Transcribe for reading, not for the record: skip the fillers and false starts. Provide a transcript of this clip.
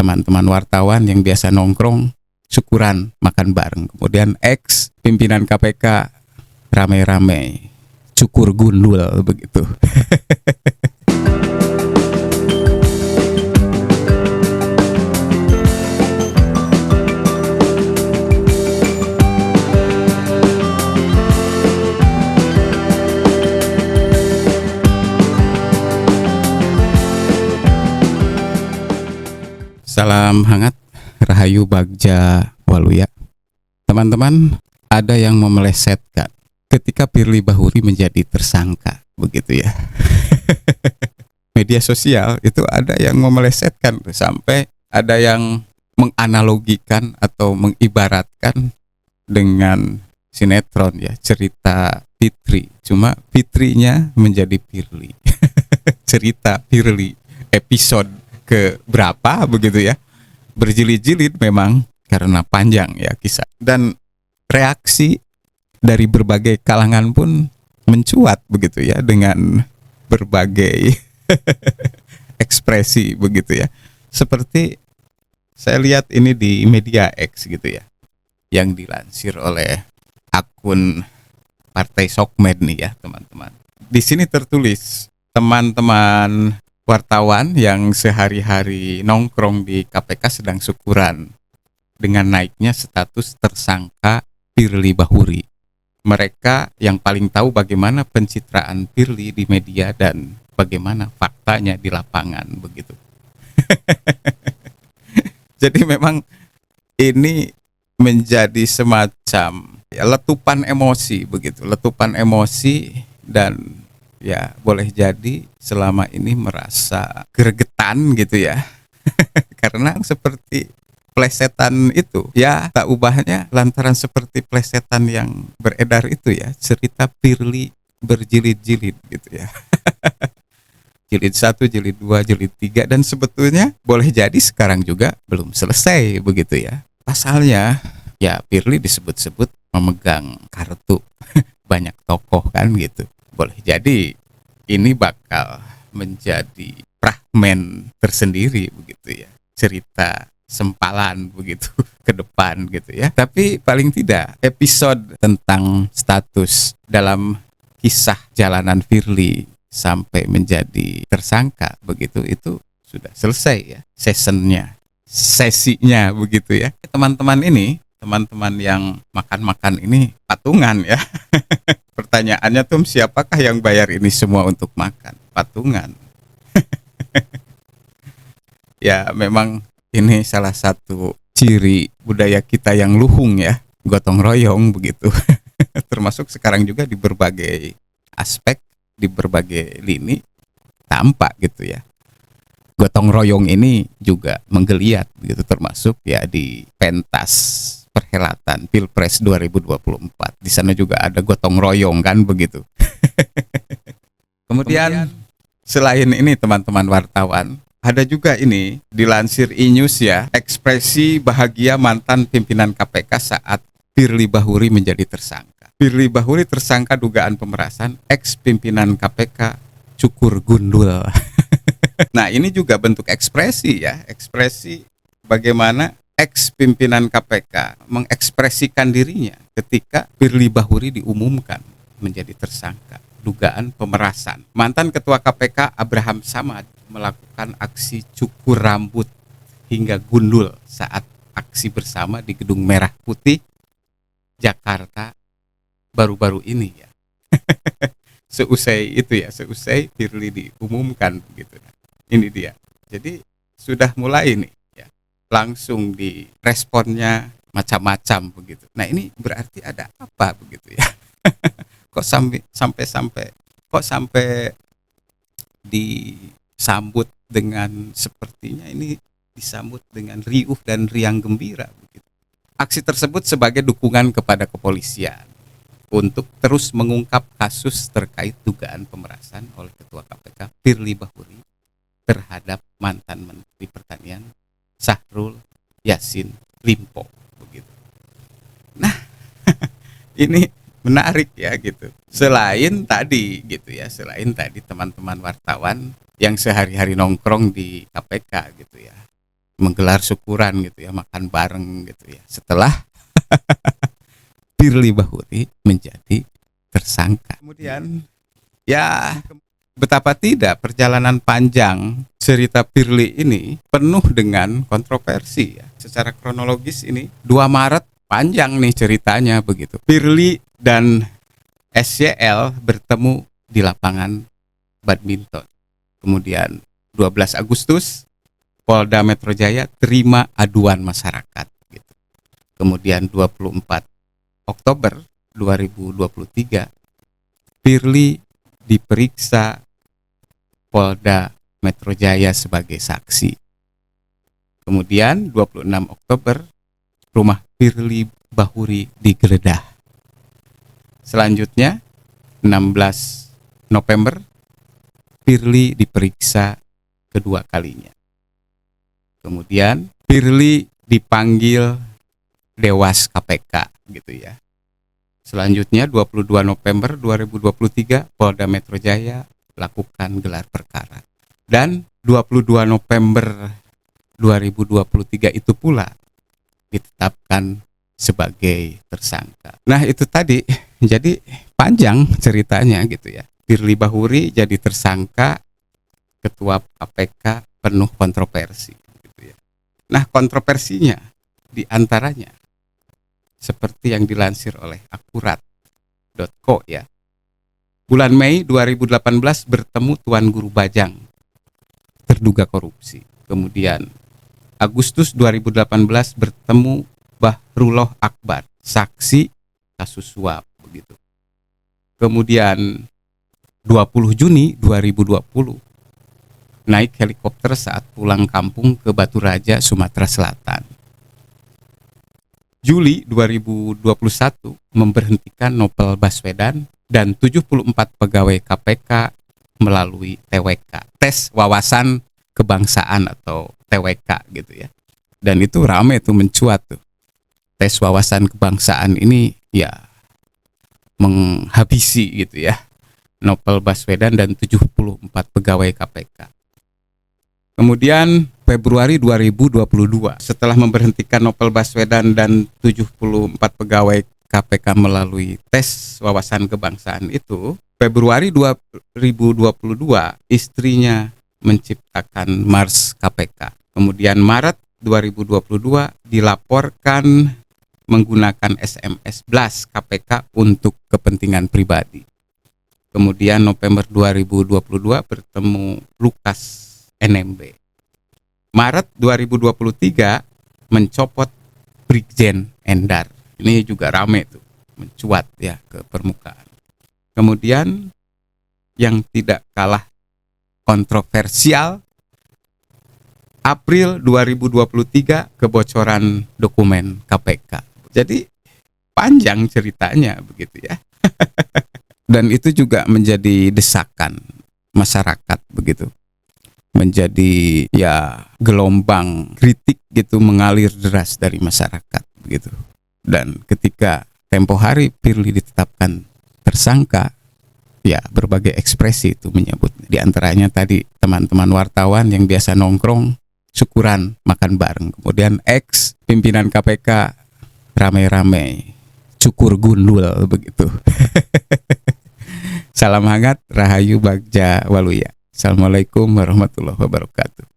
teman-teman wartawan yang biasa nongkrong, syukuran makan bareng. Kemudian ex pimpinan KPK rame-rame cukur gundul begitu. Salam hangat, Rahayu Bagja Waluya. Teman-teman, ada yang memelesetkan ketika Firly Bahuri menjadi tersangka, begitu ya. Media sosial itu ada yang memelesetkan sampai ada yang menganalogikan atau mengibaratkan dengan sinetron ya, cerita Fitri. Cuma Fitrinya menjadi Firly. Cerita Firly episode ke berapa begitu ya, berjilid-jilid memang karena panjang ya kisah, dan reaksi dari berbagai kalangan pun mencuat begitu ya dengan berbagai ekspresi begitu ya, seperti saya lihat ini di media X gitu ya, yang dilansir oleh akun Partai Sokmed nih ya teman-teman. Di sini tertulis, teman-teman wartawan yang sehari-hari nongkrong di KPK sedang syukuran dengan naiknya status tersangka Firly Bahuri. Mereka yang paling tahu bagaimana pencitraan Firly di media dan bagaimana faktanya di lapangan begitu. Jadi memang ini menjadi semacam ya, letupan emosi begitu, letupan emosi, dan ya boleh jadi selama ini merasa gregetan gitu ya. Karena seperti plesetan itu ya, tak ubahnya lantaran seperti plesetan yang beredar itu ya, cerita Firly berjilid-jilid gitu ya. Jilid 1, jilid 2, jilid 3, dan sebetulnya boleh jadi sekarang juga belum selesai begitu ya. Pasalnya ya Firly disebut-sebut memegang kartu banyak tokoh kan gitu. Boleh jadi ini bakal menjadi fragmen tersendiri begitu ya, cerita sempalan begitu ke depan gitu ya. Tapi paling tidak episode tentang status dalam kisah jalanan Firly sampai menjadi tersangka begitu itu sudah selesai ya, sesinya begitu ya. Teman-teman ini, teman-teman yang makan-makan ini patungan ya. Pertanyaannya tuh, siapakah yang bayar ini semua untuk makan? Patungan. Ya memang ini salah satu ciri budaya kita yang luhung ya, gotong royong begitu. Termasuk sekarang juga di berbagai aspek, di berbagai lini tampak gitu ya. Gotong royong ini juga menggeliat begitu, termasuk ya di pentas perhelatan Pilpres 2024. Di sana juga ada gotong royong kan begitu. Kemudian selain ini teman-teman wartawan, ada juga ini dilansir e-news ya, ekspresi bahagia mantan pimpinan KPK saat Firly Bahuri menjadi tersangka. Firly Bahuri tersangka dugaan pemerasan, ex pimpinan KPK cukur gundul. Nah ini juga bentuk ekspresi ya, ekspresi bagaimana ex pimpinan KPK mengekspresikan dirinya ketika Firly Bahuri diumumkan menjadi tersangka dugaan pemerasan. Mantan Ketua KPK Abraham Samad melakukan aksi cukur rambut hingga gundul saat aksi bersama di Gedung Merah Putih, Jakarta baru-baru ini ya. Seusai itu ya, seusai Firly diumumkan begitu. Ini dia. Jadi sudah mulai nih ya, langsung di responnya macam-macam begitu. Nah ini berarti ada apa begitu ya? Kok sampai disambut dengan, sepertinya ini disambut dengan riuh dan riang gembira begitu. Aksi tersebut sebagai dukungan kepada kepolisian untuk terus mengungkap kasus terkait dugaan pemerasan oleh Ketua KPK Firly Bahuri terhadap mantan Menteri Pertanian Syahrul Yassin Limpo begitu. Nah, ini menarik ya gitu. Selain tadi gitu ya, selain tadi teman-teman wartawan yang sehari-hari nongkrong di KPK gitu ya, menggelar syukuran gitu ya, makan bareng gitu ya, setelah Firly Bahuri menjadi tersangka. Kemudian ya, betapa tidak perjalanan panjang cerita Firly ini penuh dengan kontroversi ya. Secara kronologis ini 2 Maret panjang nih ceritanya begitu. Firly dan SYL bertemu di lapangan badminton. Kemudian 12 Agustus Polda Metro Jaya terima aduan masyarakat gitu. Kemudian 24 Oktober 2023 Firly diperiksa Polda Metro Jaya sebagai saksi. Kemudian 26 Oktober rumah Firly Bahuri digeledah. Selanjutnya 16 November Firly diperiksa kedua kalinya. Kemudian Firly dipanggil Dewas KPK gitu ya. Selanjutnya 22 November 2023 Polda Metro Jaya lakukan gelar perkara. Dan 22 November 2023 itu pula ditetapkan sebagai tersangka. Nah, itu tadi jadi panjang ceritanya gitu ya. Firly Bahuri jadi tersangka, ketua KPK penuh kontroversi gitu ya. Nah, kontroversinya diantaranya seperti yang dilansir oleh akurat.co ya. Bulan Mei 2018 bertemu Tuan Guru Bajang, terduga korupsi. Kemudian Agustus 2018 bertemu Bahrullah Akbar, saksi kasus suap begitu. Kemudian 20 Juni 2020 naik helikopter saat pulang kampung ke Batu Raja, Sumatera Selatan. Juli 2021 memberhentikan Novel Baswedan dan 74 pegawai KPK melalui TWK, tes wawasan kebangsaan atau TWK gitu ya. Dan itu rame tuh, mencuat tuh. Tes wawasan kebangsaan ini ya menghabisi gitu ya Novel Baswedan dan 74 pegawai KPK. Kemudian Februari 2022 setelah memberhentikan Novel Baswedan dan 74 pegawai KPK melalui tes wawasan kebangsaan itu, Februari 2022 istrinya menciptakan Mars KPK. Kemudian Maret 2022 dilaporkan menggunakan SMS Blast KPK untuk kepentingan pribadi. Kemudian November 2022 bertemu Lukas NMB. Maret 2023 mencopot Brigjen Endar. Ini juga rame tuh, mencuat ya ke permukaan. Kemudian yang tidak kalah kontroversial, April 2023 kebocoran dokumen KPK. Jadi panjang ceritanya begitu ya. Dan itu juga menjadi desakan masyarakat begitu. Menjadi ya gelombang kritik gitu mengalir deras dari masyarakat begitu. Dan ketika tempo hari Firly ditetapkan tersangka, ya berbagai ekspresi itu menyebut. Di antaranya tadi teman-teman wartawan yang biasa nongkrong syukuran makan bareng. Kemudian ex pimpinan KPK rame-rame cukur gundul begitu. Salam hangat, Rahayu Bagja Waluya. Assalamualaikum warahmatullahi wabarakatuh.